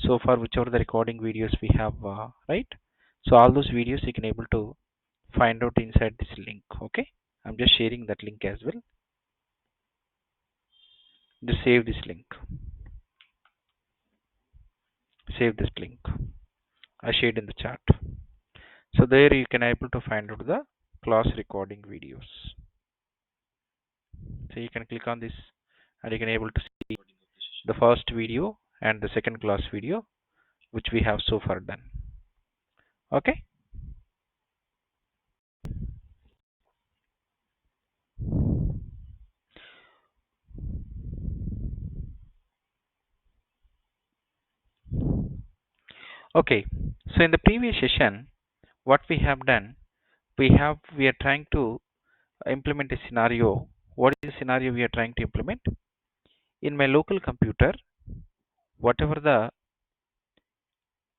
So for whichever the recording videos we have, right? So all those videos you can able to find out inside this link. Okay, I'm just sharing that link as well. Just save this link. Save this link. I shared in the chat. So there you can able to find out the class recording videos. So you can click on this and you can able to see the first video and the second class video which we have so far done. Okay. Okay. So in the previous session, what we have done, we are trying to implement a scenario. What is the scenario we are trying to implement? In my local computer, whatever the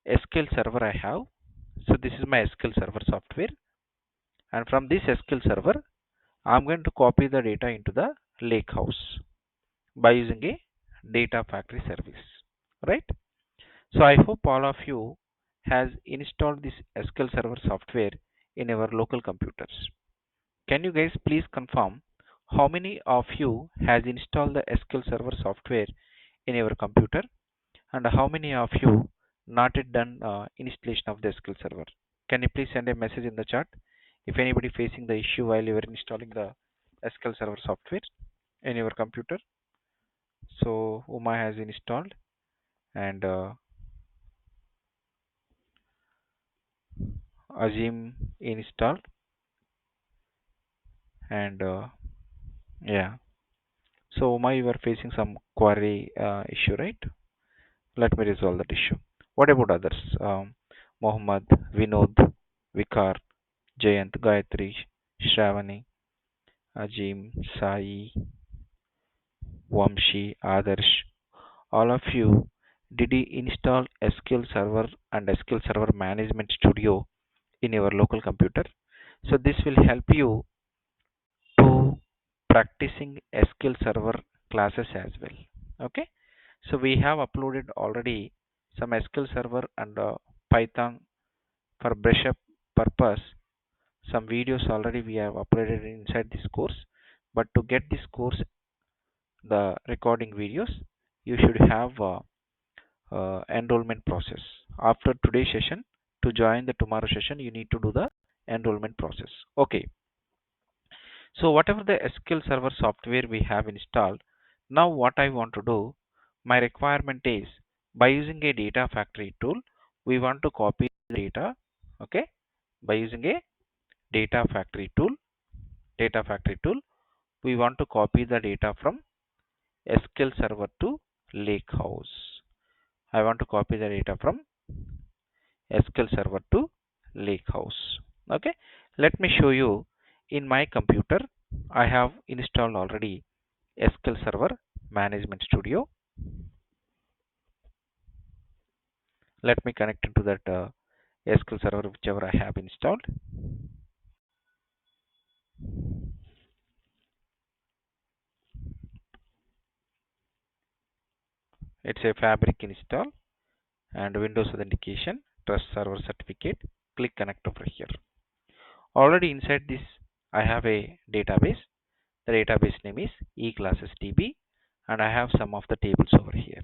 SQL server I have, so this is my SQL server software, and from this SQL server, I'm going to copy the data into the Lakehouse by using a data factory service, right? So I hope all of you has installed this SQL Server software in your local computers. Can you guys please confirm how many of you has installed the SQL Server software in your computer, and how many of you not yet done installation of the SQL Server? Can you please send a message in the chat if anybody facing the issue while you are installing the SQL Server software in your computer? So Uma has installed, and Azim installed, and yeah. So Uma, you are facing some query issue, right? Let me resolve that issue. What about others? Mohammed, Vinod, Vikar, Jayant, Gayatri, Shravani, Ajim, Sai, Vamshi, Adarsh. All of you, did you install SQL Server and SQL Server Management Studio in your local computer? So this will help you to practicing SQL Server classes as well. Okay. So we have uploaded already some SQL Server and Python for brush up purpose. Some videos already we have uploaded inside this course. But to get this course, the recording videos, you should have enrollment process. After today's session, to join the tomorrow session, you need to do the enrollment process. Okay. So whatever the SQL Server software we have installed, now what I want to do, my requirement is by using a data factory tool, we want to copy the data. Okay, by using a data factory tool, we want to copy the data from SQL Server to Lakehouse. I want to copy the data from SQL Server to Lakehouse. Okay, let me show you in my computer. I have installed already SQL Server Management Studio. Let me connect into that SQL Server whichever I have installed. It's a Fabric install and Windows Authentication, Trust Server Certificate. Click connect over here. Already inside this, I have a database. The database name is eClassesDB, and I have some of the tables over here.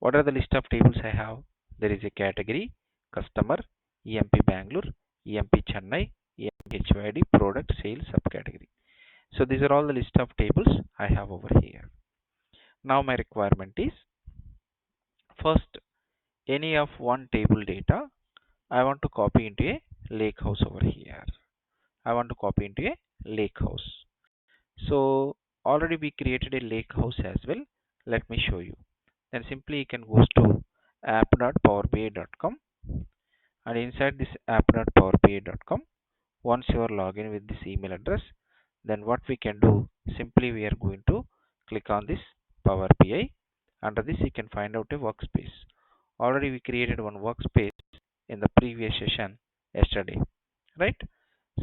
What are the list of tables I have? There is a category, customer, EMP Bangalore, EMP Chennai, EMP HYD, product, sales, subcategory. So these are all the list of tables I have over here. Now my requirement is, first, any of one table data I want to copy into a Lakehouse over here. I want to copy into a Lakehouse. So already we created a Lakehouse as well. Let me show you. Then simply you can go to app.powerbi.com, and inside this app.powerbi.com, once you are logged in with this email address, then what we can do, simply we are going to click on this Power BI. Under this you can find out a workspace. Already we created one workspace in the previous session yesterday, right?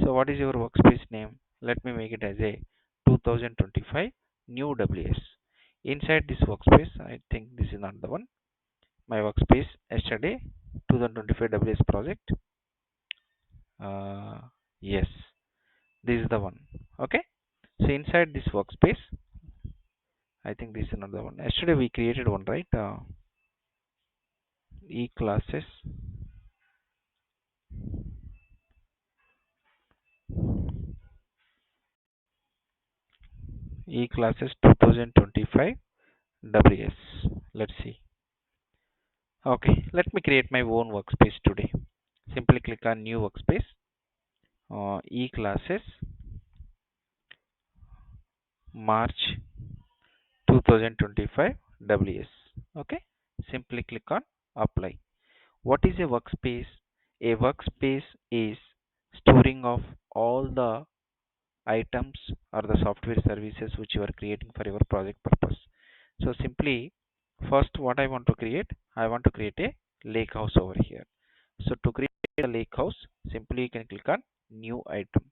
So what is your workspace name? Let me make it as a 2025 new WS. Inside this workspace, I think this is not the one. my workspace yesterday 2025 WS project. Yes, this is the one. Okay, so inside this workspace, I think this is another one. Yesterday we created one, right? E classes, E classes 2025 WS. Let's see. Okay, let me create my own workspace today. Simply click on new workspace, E classes, March 2025 WS. Okay, simply click on apply. What is a workspace? A workspace is storing of all the items or the software services which you are creating for your project purpose. So simply, first what I want to create, I want to create a lake house over here. So to create a lake house, simply you can click on new item.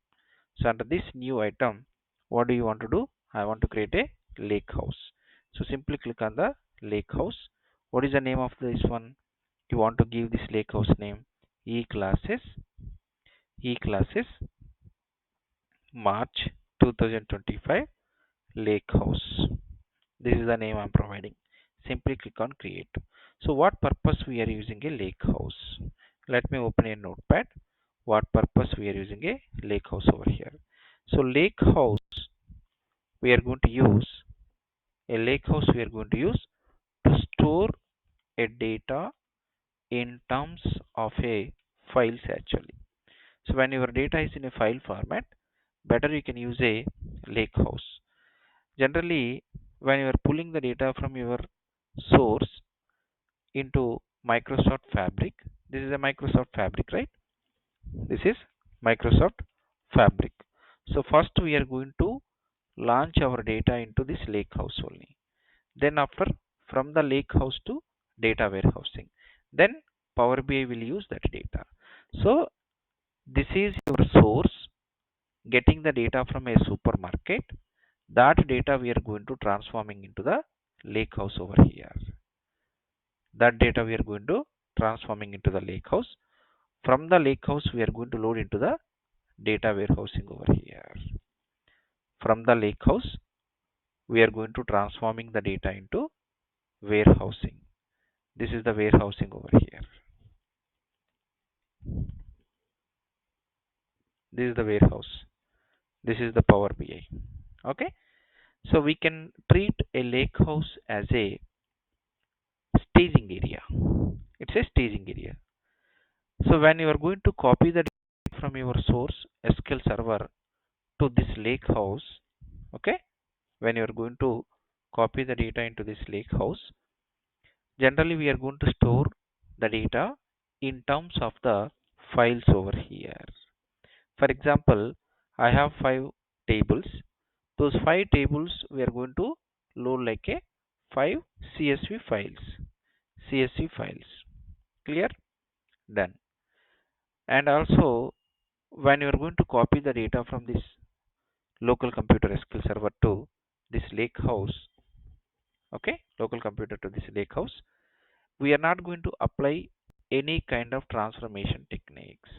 So under this new item, what do you want to do? I want to create a lake house. So simply click on the lake house. What is the name of this one? You want to give this lake house name E classes, E classes March 2025 lake house. This is the name I'm providing. Simply click on create. So what purpose we are using a lake house? Let me open a notepad. What purpose we are using a lake house over here? So lake house we are going to use we are going to use to store a data in terms of a files actually. So when your data is in a file format, better you can use a lake house. Generally, when you are pulling the data from your source into Microsoft Fabric, this is a Microsoft Fabric, right? This is Microsoft Fabric. So first we are going to launch our data into this lake house only. Then after, from the lake house to data warehousing, then Power BI will use that data. So this is your source getting the data from a supermarket. That data we are going to transforming into the lake house over here. That data we are going to transforming into the lake house. From the lake house we are going to load into the data warehousing over here. From the lake house we are going to transforming the data into warehousing. This is the warehousing over here. This is the warehouse. This is the Power BI. Okay, so we can treat a lake house as a staging area. It's a staging area. So when you are going to copy the data from your source SQL Server to this lake house, okay, when you are going to copy the data into this lake house, generally we are going to store the data in terms of the files over here. For example, I have 5 tables. Those 5 tables we are going to load like a 5 CSV files. CSV files. Clear? Done. And also, when you are going to copy the data from this local computer SQL Server to this lake house, okay, local computer to this lake house, we are not going to apply any kind of transformation techniques.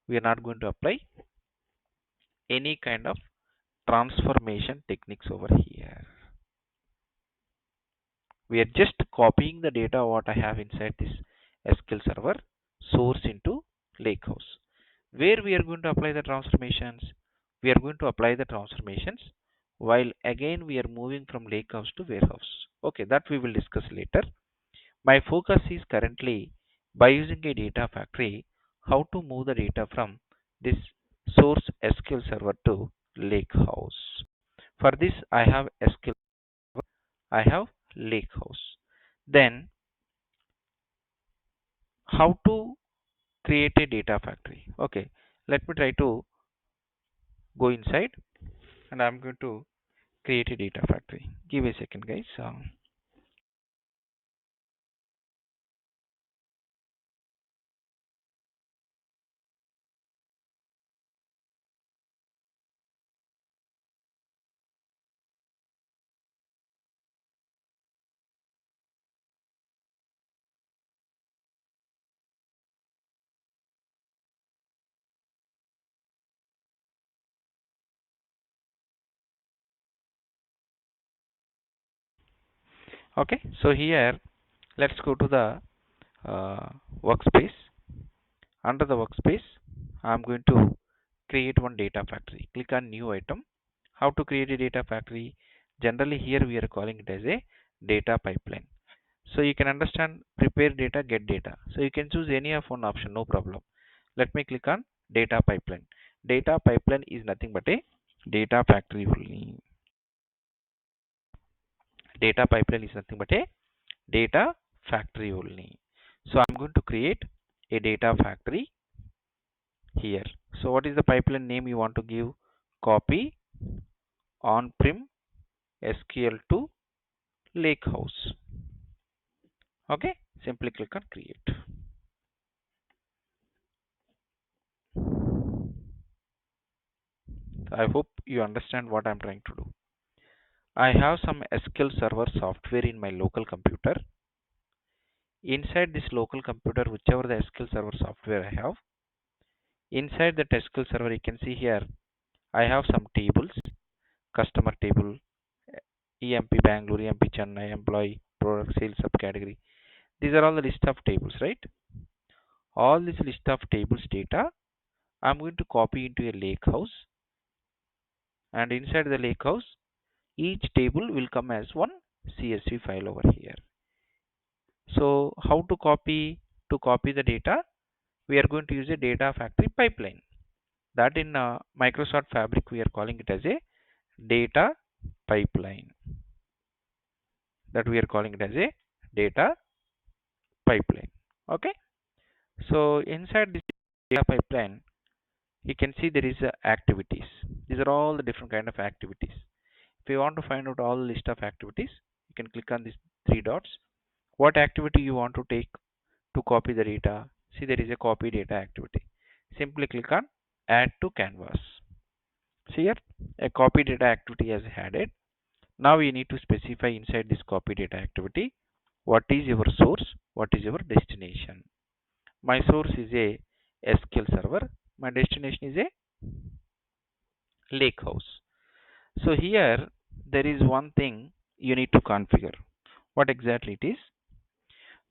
We are not going to apply any kind of transformation techniques over here. We are just copying the data what I have inside this SQL Server source into Lakehouse. Where we are going to apply the transformations? We are going to apply the transformations while again we are moving from Lakehouse to warehouse. Okay, that we will discuss later. My focus is currently by using a data factory how to move the data from this source SQL Server to Lakehouse. For this I have SQL, I have Lakehouse. Then how to create a data factory? Okay, let me try to go inside and I'm going to create a data factory. Give a second, guys. Okay, so here let's go to the workspace. Under the workspace, I'm going to create one data factory. Click on new item. How to create a data factory? Generally here we are calling it as a data pipeline. So you can understand prepare data, get data. So you can choose any of one option, no problem. Let me click on data pipeline. Data pipeline is nothing but a data factory only. Data pipeline is nothing but a data factory only. So I'm going to create a data factory here. So what is the pipeline name you want to give? Copy on-prem SQL to Lakehouse. Okay, simply click on create. I hope you understand what I'm trying to do. I have some SQL Server software in my local computer. Inside this local computer, whichever the SQL Server software I have, inside the SQL Server you can see here, I have some tables, customer table, EMP Bangalore, EMP Chennai, employee, product, sales subcategory. These are all the list of tables, right? All this list of tables data, I'm going to copy into a lake house, and inside the lake house, each table will come as one CSV file over here. So how to copy? To copy the data, we are going to use a data factory pipeline. That in Microsoft Fabric we are calling it as a data pipeline. That we are calling it as a data pipeline. Okay. So inside this data pipeline, you can see there is activities. These are all the different kind of activities. If you want to find out all list of activities, you can click on these three dots. What activity you want to take to copy the data? See, there is a copy data activity. Simply click on add to canvas. See here, a copy data activity is added. Now you need to specify inside this copy data activity what is your source, what is your destination. My source is a SQL Server. My destination is a Lakehouse. So here there is one thing you need to configure. What exactly it is?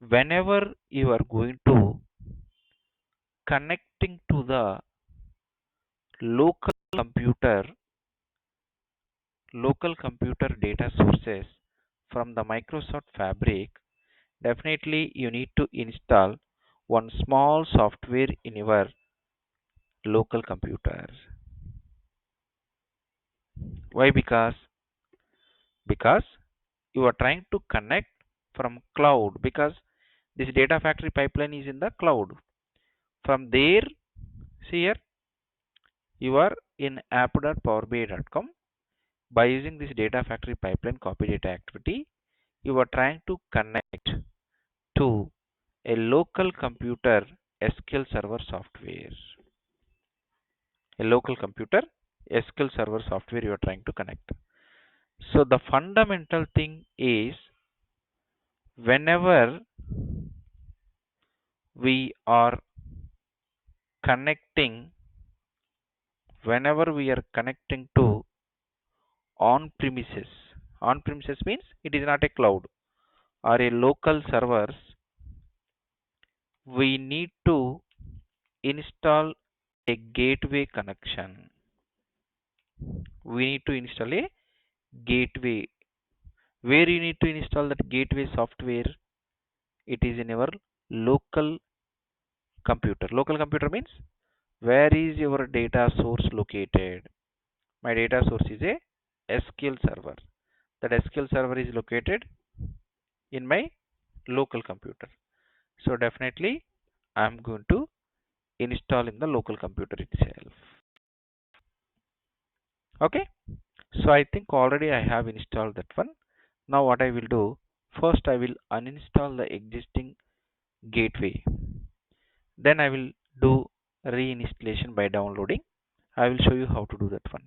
Whenever you are going to connecting to the local computer data sources from the Microsoft Fabric, definitely you need to install one small software in your local computer. Why? Because you are trying to connect from cloud, because this data factory pipeline is in the cloud. From there, see here, you are in app.powerbi.com. By using this data factory pipeline copy data activity, you are trying to connect to a local computer SQL Server software. A local computer SQL Server software you are trying to connect. So the fundamental thing is, whenever we are connecting, to on-premises, on-premises means it is not a cloud or a local servers, we need to install a gateway connection. We need to install a gateway. Where you need to install that gateway software? It is in your local computer. Local computer means where is your data source located? My data source is a SQL server. That SQL server is located in my local computer. So definitely I'm going to install in the local computer itself. Okay. So I think already I have installed that one. Now what I will do, first I will uninstall the existing gateway. Then I will do reinstallation by downloading. I will show you how to do that one.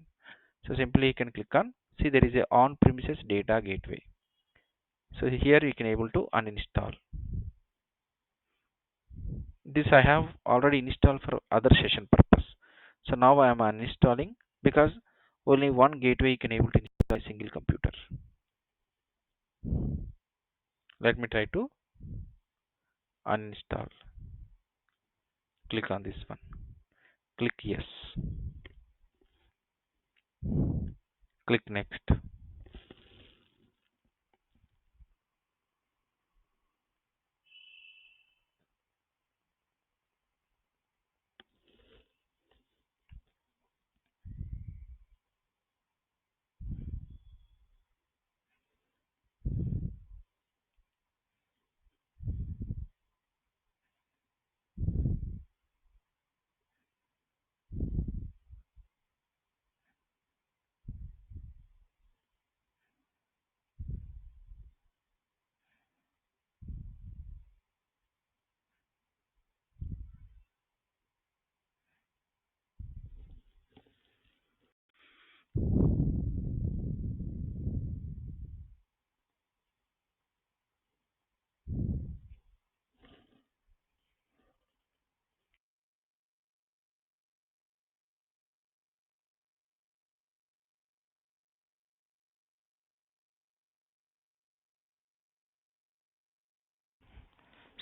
So simply you can click on, see there is a on-premises data gateway. So here you can able to uninstall. This I have already installed for other session purpose. So now I am uninstalling, because only one gateway you can able to install a single computer. Let me try to uninstall. Click on this one. Click yes. Click next.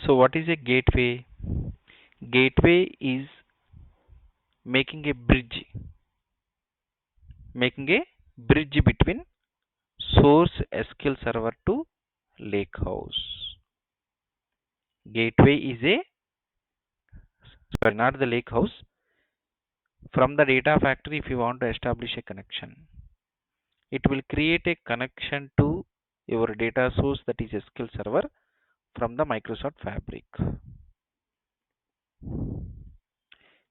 So what is a gateway? Gateway is making a bridge between source SQL Server to Lakehouse. Gateway is a, sorry, not the Lakehouse. From the data factory, if you want to establish a connection, it will create a connection to your data source, that is SQL Server, from the Microsoft Fabric.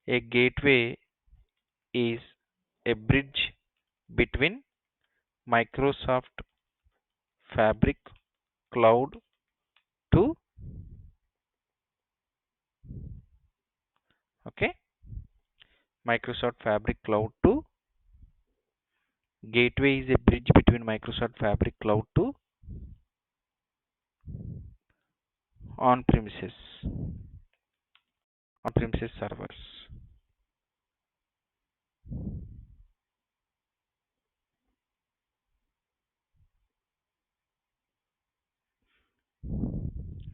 A gateway is a bridge between Microsoft Fabric Cloud to, okay, Microsoft Fabric Cloud to, gateway is a bridge between Microsoft Fabric Cloud to on-premises servers.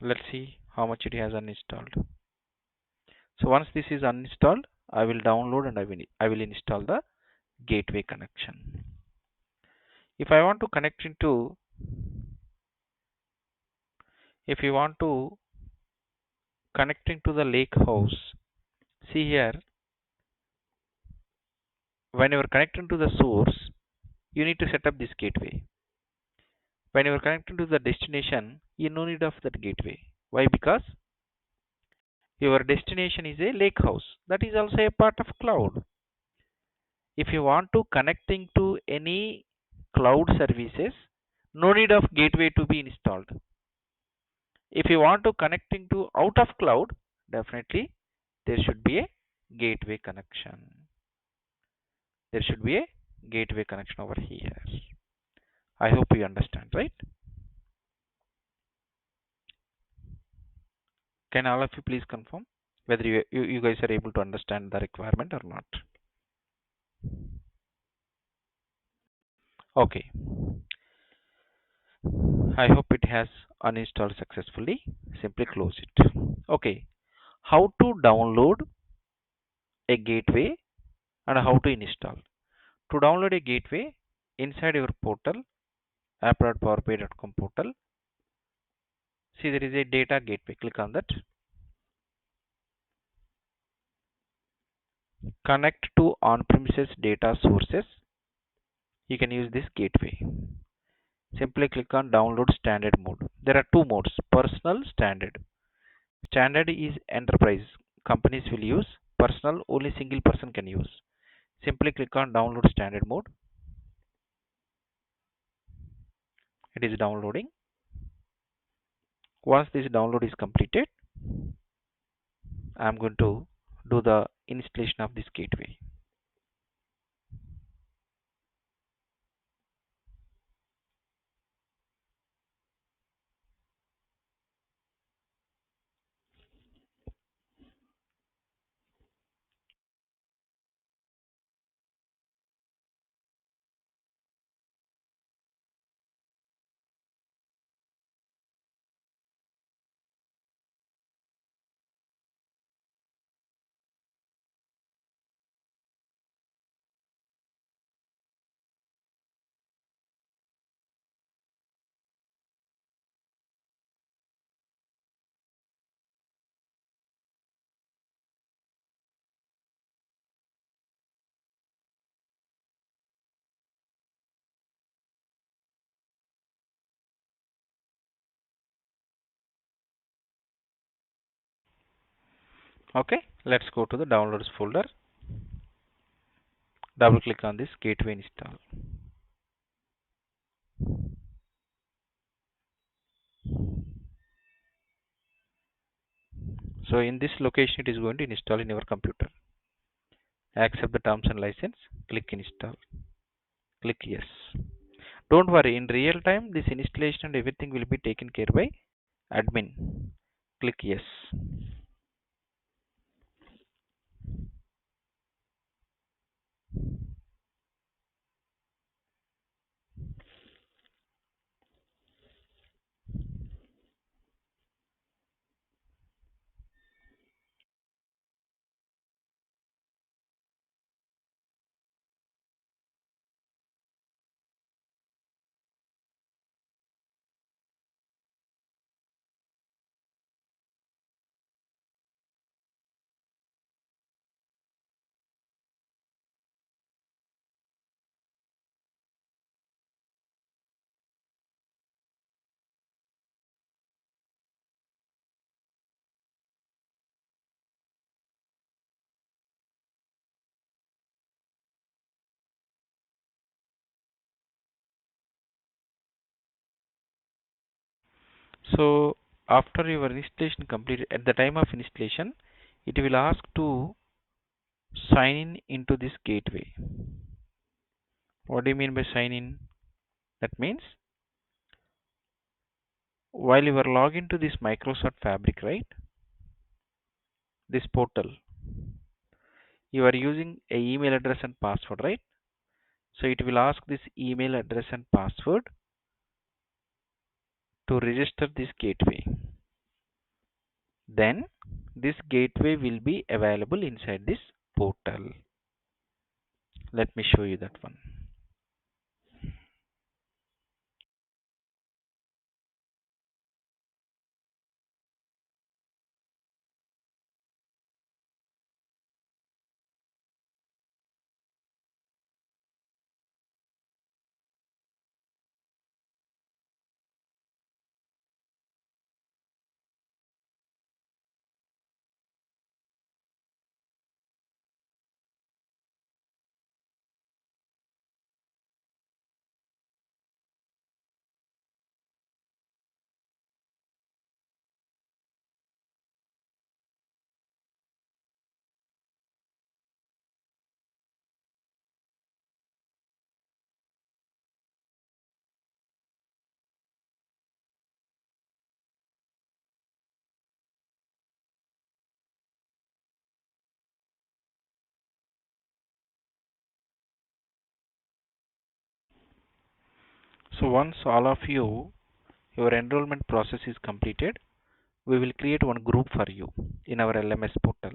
Let's see how much it has uninstalled. So once this is uninstalled, I will download and I will install the gateway connection. If I want to connect into, if you want to connecting to the Lakehouse, see here, when you are connecting to the source, you need to set up this gateway. When you are connecting to the destination, you no need of that gateway. Why? Because your destination is a Lakehouse. That is also a part of cloud. If you want to connecting to any cloud services, no need of gateway to be installed. If you want to connecting to out of cloud, definitely there should be a gateway connection. There should be a gateway connection over here. I hope you understand, right? Can all of you please confirm whether you guys are able to understand the requirement or not? Okay. I hope it has uninstalled successfully. Simply close it. Okay. How to download a gateway and how to install. To download a gateway, inside your portal, app.powerpay.com portal, see there is a data gateway. Click on that. Connect to on-premises data sources. You can use this gateway. Simply click on download standard mode. There are two modes, personal, standard. Standard is enterprise. Companies will use. Personal, only single person can use. Simply click on download standard mode. It is downloading. Once this download is completed, I am going to do the installation of this gateway. Okay, let's go to the downloads folder. Double click on this gateway install. So in this location it is going to install in your computer. Accept the terms and license, click install, click yes. Don't worry, in real time this installation and everything will be taken care by admin. Click yes. So after your installation completed, at the time of installation, it will ask to sign in into this gateway. What do you mean by sign in? That means while you are logged into this Microsoft Fabric, right? This portal, you are using a email address and password, right? So it will ask this email address and password to register this gateway. Then this gateway will be available inside this portal. Let me show you that one. So once all of your enrollment process is completed, we will create one group for you in our LMS portal.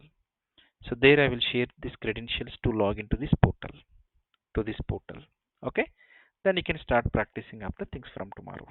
So there I will share these credentials to log into this portal, to this portal. Okay, then you can start practicing up the things from tomorrow.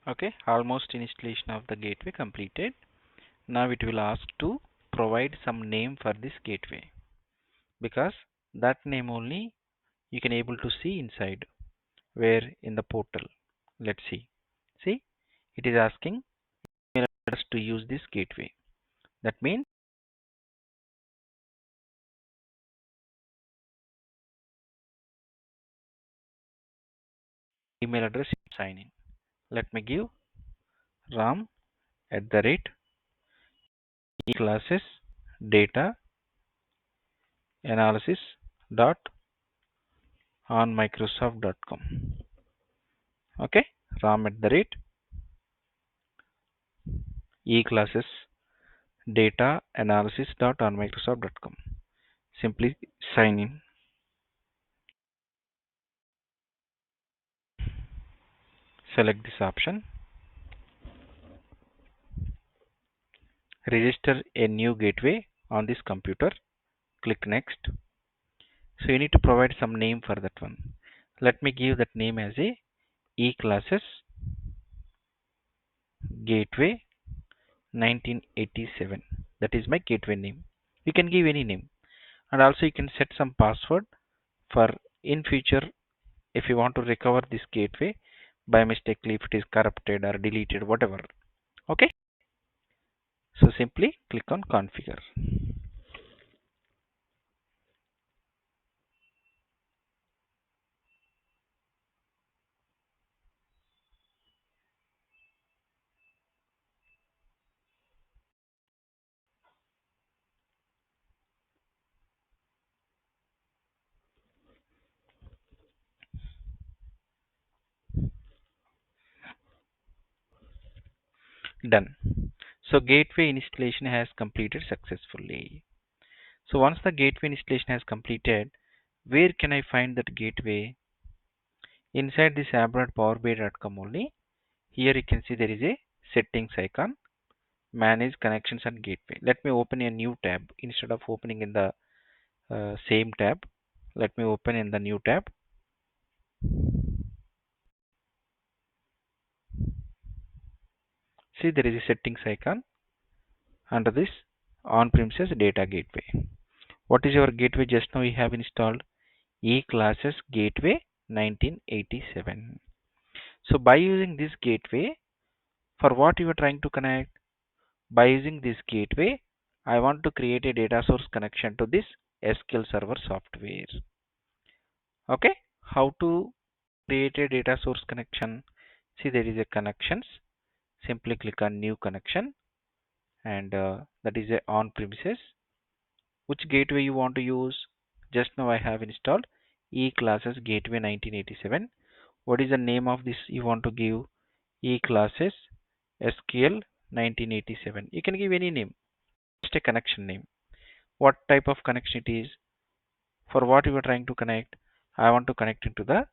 Okay, almost installation of the gateway completed. Now it will ask to provide some name for this gateway, because that name only you can able to see inside where in the portal. Let's see. See, it is asking us to use this gateway. That means email address sign in. Let me give ram at the rate classes data analysis dot on microsoft.com. Okay, ram at the rate classes data analysis dot on microsoft.com. Simply sign in. Select this option. Register a new gateway on this computer. Click next. So you need to provide some name for that one. Let me give that name as a classes gateway 1987. That is my gateway name. You can give any name, and also you can set some password for in future if you want to recover this gateway by mistake if it is corrupted or deleted, whatever. Okay, so simply click on configure. Done. So gateway installation has completed successfully. So once the gateway installation has completed, where can I find that gateway? Inside this abroadpowerbi.com only. Here you can see there is a settings icon, manage connections and gateway. Let me open a new tab instead of opening in the same tab. Let me open in the new tab. See, there is a settings icon under this on-premises data gateway. What is your gateway? Just now we have installed classes gateway 1987. So by using this gateway, for what you are trying to connect? By using this gateway, I want to create a data source connection to this SQL Server software. Okay, how to create a data source connection? See, there is a connections. Simply click on new connection, and that is a on premises. Which gateway you want to use? Just now I have installed classes gateway 1987. What is the name of this you want to give? classes SQL 1987. You can give any name, just a connection name. What type of connection it is? For what you are trying to connect? I want to connect into the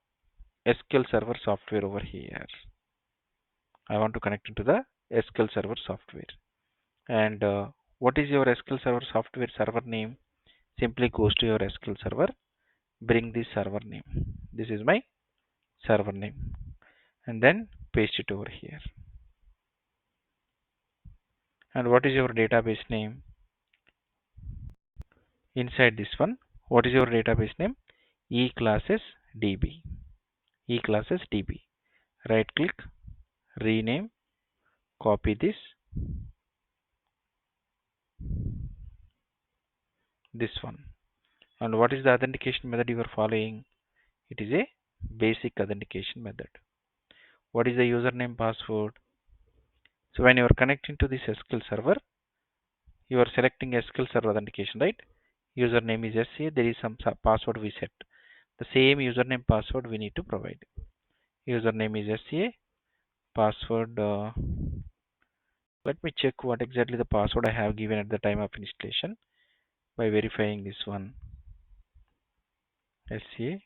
SQL Server software over here. I want to connect into the SQL Server software. And what is your SQL Server software server name? Simply goes to your SQL Server, bring this server name. This is my server name, and then paste it over here. And what is your database name? Inside this one, what is your database name? eClasses DB. eClasses DB. Right click, rename, copy this one. And what is the authentication method you are following? It is a basic authentication method. What is the username password? So when you are connecting to this SQL server, you are selecting SQL server authentication, right? Username is SCA. There is some password we set. The same username password we need to provide. Username is SCA. Password. Let me check what exactly the password I have given at the time of installation by verifying this one. SCA.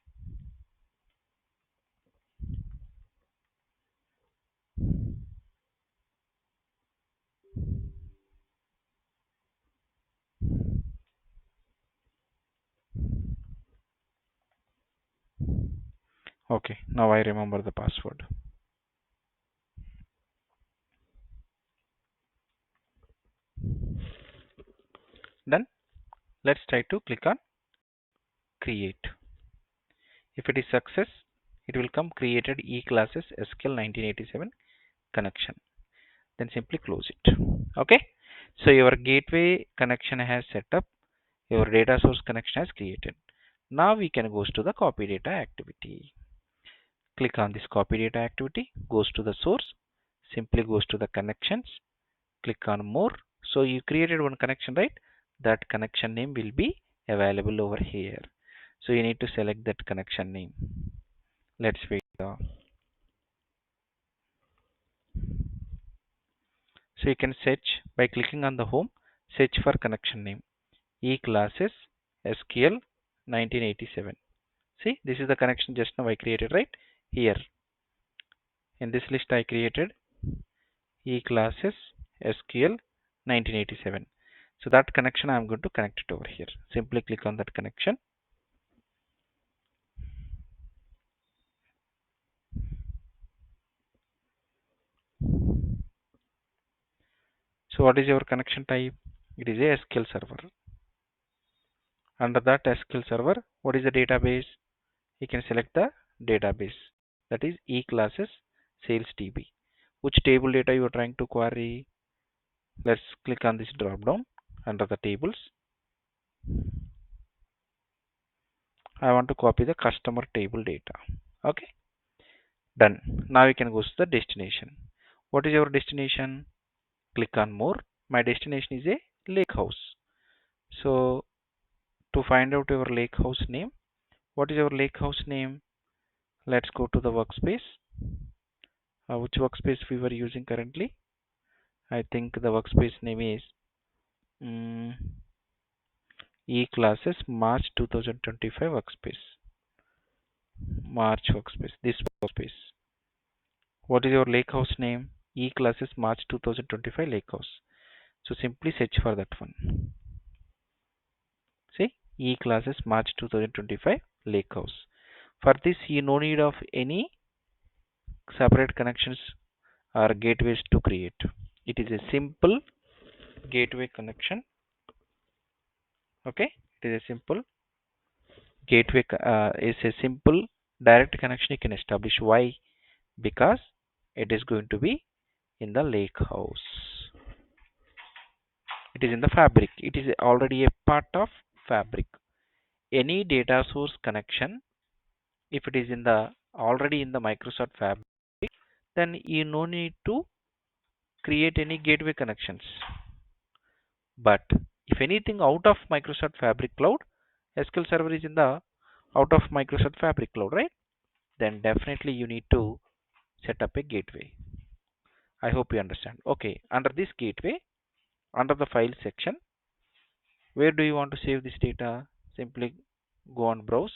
Okay, now I remember the password. Let's try to click on create. If it is success, it will come created e-classes SQL 1987 connection. Then simply close it. Okay. So your gateway connection has set up. Your data source connection has created. Now we can go to the copy data activity. Click on this copy data activity, goes to the source, simply goes to the connections, click on more. So you created one connection, right? That connection name will be available over here. So you need to select that connection name. Let's wait. So you can search by clicking on the home, search for connection name, e-classes SQL 1987. See, this is the connection just now I created, right? Here in this list I created e-classes SQL 1987. So that connection I am going to connect it over here. Simply click on that connection. So what is your connection type? It is a SQL Server. Under that SQL Server, what is the database? You can select the database, that is e-classes sales DB. Which table data you are trying to query? Let's click on this drop down under the tables. I want to copy the customer table data. Okay, done. Now you can go to the destination. What is your destination? Click on more. My destination is a lake house. So to find out your lake house name, what is your lake house name? Let's go to the workspace. Which workspace we were using currently? I think the workspace name is e-classes March 2025 workspace. March workspace. This workspace. What is your lakehouse name? E-classes March 2025 lakehouse. So simply search for that one. See, e-classes March 2025 lakehouse. For this, you no need of any separate connections or gateways to create. It is a simple gateway connection. Okay, it is a simple gateway. Is a simple direct connection you can establish. Why? Because it is going to be in the lake house. It is in the fabric. It is already a part of fabric. Any data source connection, if it is in the already in the Microsoft Fabric, then you no need to create any gateway connections. But if anything out of Microsoft Fabric Cloud, SQL Server is in the out of Microsoft Fabric Cloud, right? Then definitely you need to set up a gateway. I hope you understand. Okay, under this gateway, under the file section, where do you want to save this data? Simply go on browse.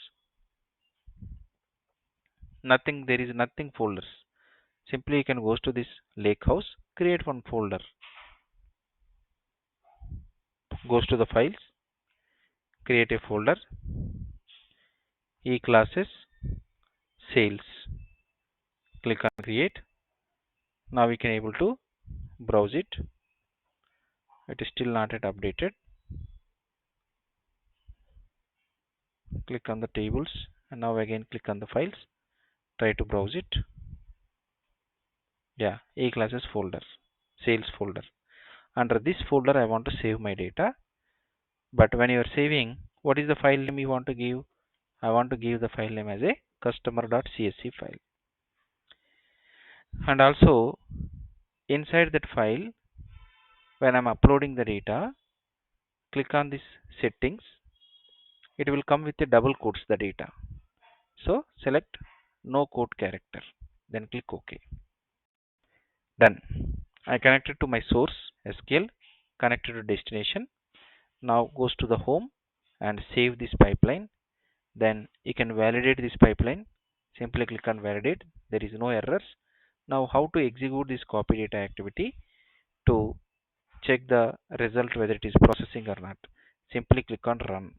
Nothing, there is nothing folders. Simply you can go to this lake house, create one folder. Goes to the files, create a folder, e-classes, sales. Click on create. Now we can able to browse it. It is still not yet updated. Click on the tables and now again click on the files. Try to browse it. Yeah, e-classes folder, sales folder. Under this folder I want to save my data. But when you are saving, what is the file name you want to give? I want to give the file name as a customer.csv file. And also inside that file, when I'm uploading the data, click on this settings. It will come with a double quotes the data. So select no quote character. Then click OK. Done. I connected to my source SQL, connected to destination. Now goes to the home and save this pipeline. Then you can validate this pipeline. Simply click on validate. There is no errors. Now how to execute this copy data activity to check the result whether it is processing or not. Simply click on run.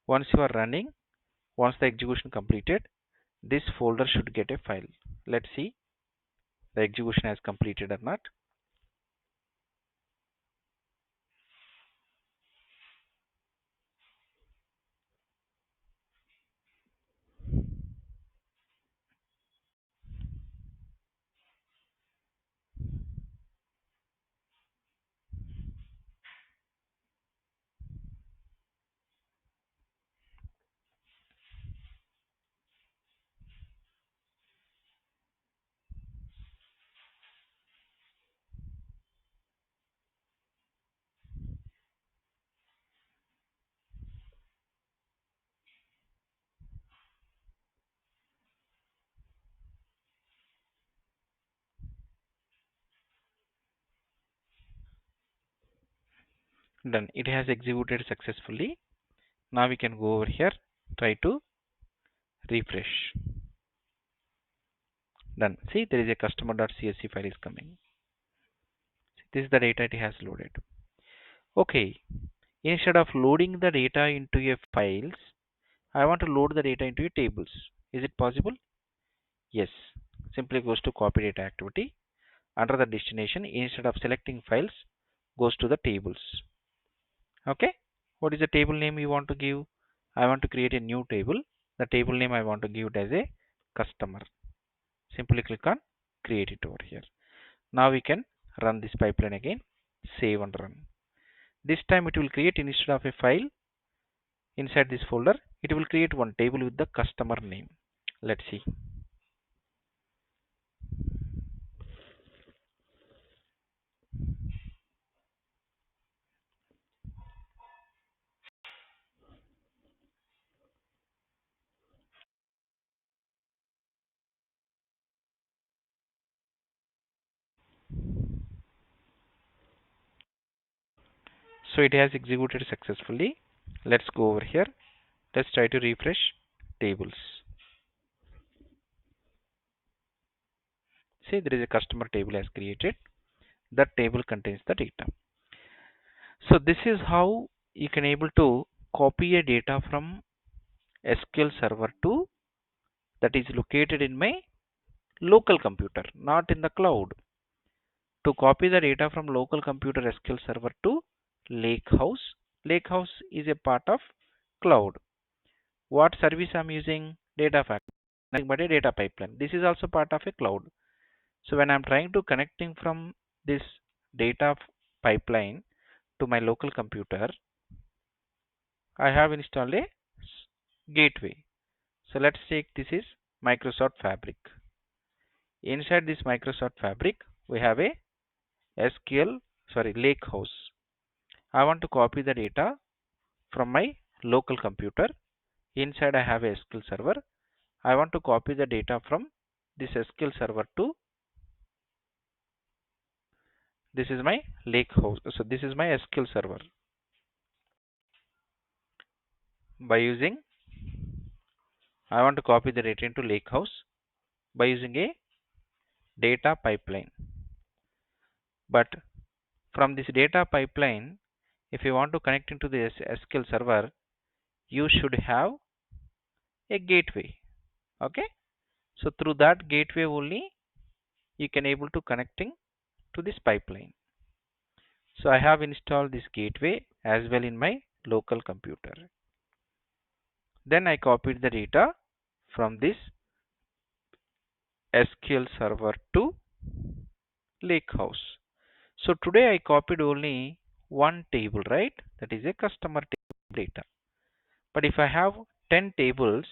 Once you are running, once the execution completed, this folder should get a file. Let's see the execution has completed or not. Done. It has executed successfully. Now we can go over here, try to refresh. Done. See, there is a customer.csv file is coming. This is the data it has loaded. Okay. Instead of loading the data into a files, I want to load the data into a tables. Is it possible? Yes. Simply goes to copy data activity. Under the destination, instead of selecting files, goes to the tables. Okay. What is the table name you want to give? I want to create a new table. The table name I want to give it as a customer. Simply click on create it over here. Now we can run this pipeline again. Save and run. This time it will create, instead of a file inside this folder, it will create one table with the customer name. Let's see. So it has executed successfully. Let's go over here. Let's try to refresh tables. See, there is a customer table has created. That table contains the data. So this is how you can able to copy a data from SQL Server to that is located in my local computer, not in the cloud. To copy the data from local computer SQL Server to Lakehouse. Lakehouse is a part of cloud. What service I'm using? Data Factory, nothing but a data pipeline. This is also part of a cloud. So when I'm trying to connecting from this data pipeline to my local computer, I have installed a gateway. So let's take this is Microsoft Fabric. Inside this Microsoft Fabric, we have a Lakehouse. I want to copy the data from my local computer. Inside I have a SQL Server. I want to copy the data from this SQL Server to this is my Lakehouse. So this is my SQL Server. By using, I want to copy the data into Lakehouse by using a data pipeline. But from this data pipeline, if you want to connect into this SQL Server, you should have a gateway. Okay. So through that gateway only, you can able to connecting to this pipeline. So I have installed this gateway as well in my local computer. Then I copied the data from this SQL Server to Lakehouse. So today I copied only one table, right? That is a customer data. But if I have 10 tables,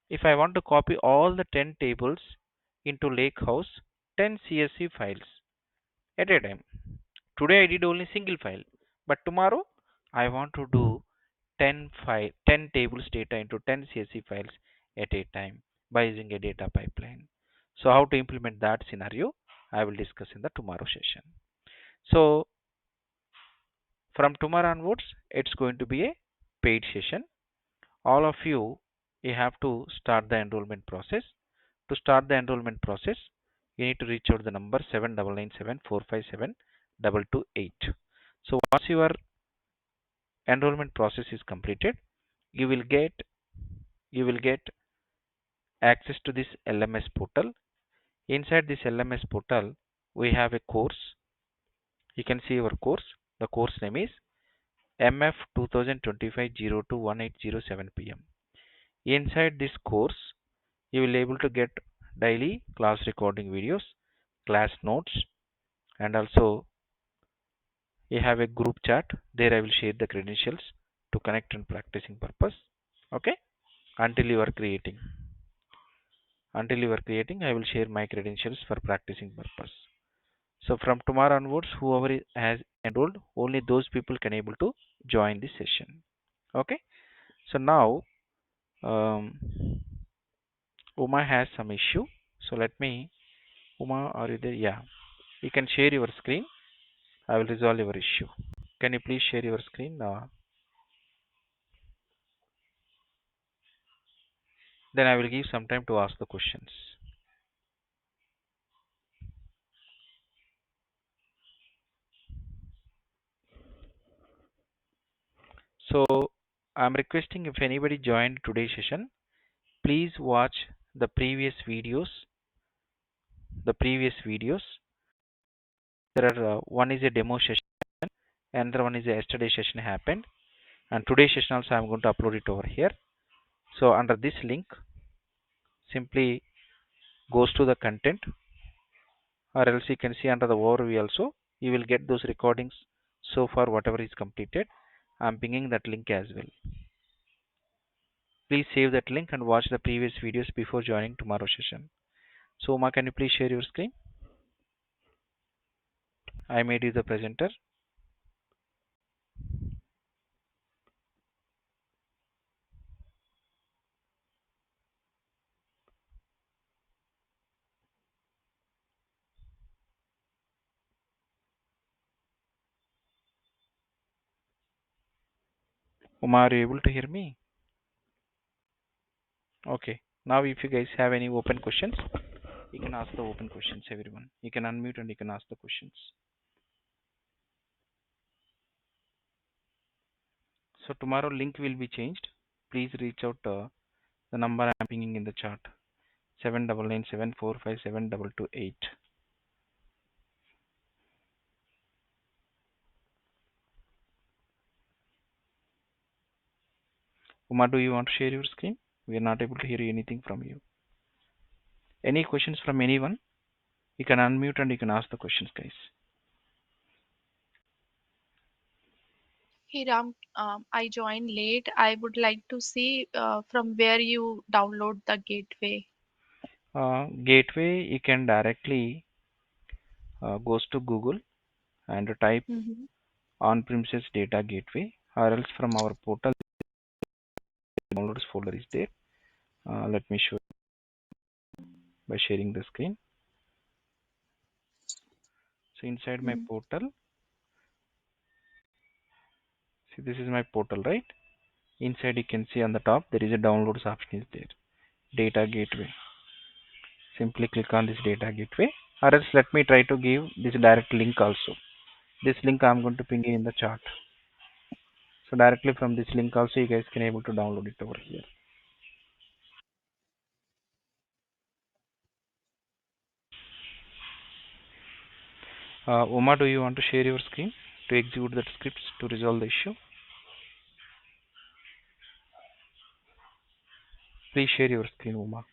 if I want to copy all the 10 tables into Lakehouse, 10 CSV files at a time. Today I did only single file, but tomorrow I want to do 10 tables data into 10 CSV files at a time by using a data pipeline. So how to implement that scenario, I will discuss in the tomorrow session. So from tomorrow onwards, it's going to be a paid session. All of you have to start the enrollment process. To start the enrollment process, you need to reach out the number 7997457228. So once your enrollment process is completed, you will get access to this LMS portal. Inside this LMS portal, we have a course. You can see our course. The course name is MF 2025-02-1807 PM. Inside this course, you will able to get daily class recording videos, class notes, and also you have a group chat. There I will share the credentials to connect and practicing purpose. Okay, until you are creating. I will share my credentials for practicing purpose. So from tomorrow onwards, whoever has enrolled, only those people can able to join this session. Okay. So now Uma has some issue. So let me, Uma, are you there? Yeah. You can share your screen. I will resolve your issue. Can you please share your screen? Then I will give some time to ask the questions. So I'm requesting if anybody joined today's session, please watch the previous videos. The previous videos. There are one is a demo session, another one is a yesterday session happened, and today's session also I'm going to upload it over here. So under this link, simply goes to the content, or else you can see under the overview also. You will get those recordings so far whatever is completed. I'm pinging that link as well. Please save that link and watch the previous videos before joining tomorrow's session. So Uma, can you please share your screen? I made you the presenter. Uma, are you able to hear me? Okay. Now if you guys have any open questions, you can ask the open questions, everyone. You can unmute and you can ask the questions. So tomorrow link will be changed. Please reach out the number I'm pinging in the chat. 7997457228. Uma, do you want to share your screen? We are not able to hear anything from you. Any questions from anyone? You can unmute and you can ask the questions, guys. Hey Ram, I joined late. I would like to see from where you download the gateway. Gateway, you can directly goes to Google and type Mm-hmm. on-premises data gateway, or else from our portal downloads folder is there. Let me show by sharing the screen. So inside my Mm-hmm. portal, see this is my portal, right? Inside you can see on the top there is a downloads option is there. Data gateway. Simply click on this data gateway, or else let me try to give this direct link also. This link I'm going to ping in the chat. So directly from this link also you guys can able to download it over here. Uma, do you want to share your screen to execute that scripts to resolve the issue? Please share your screen, Uma.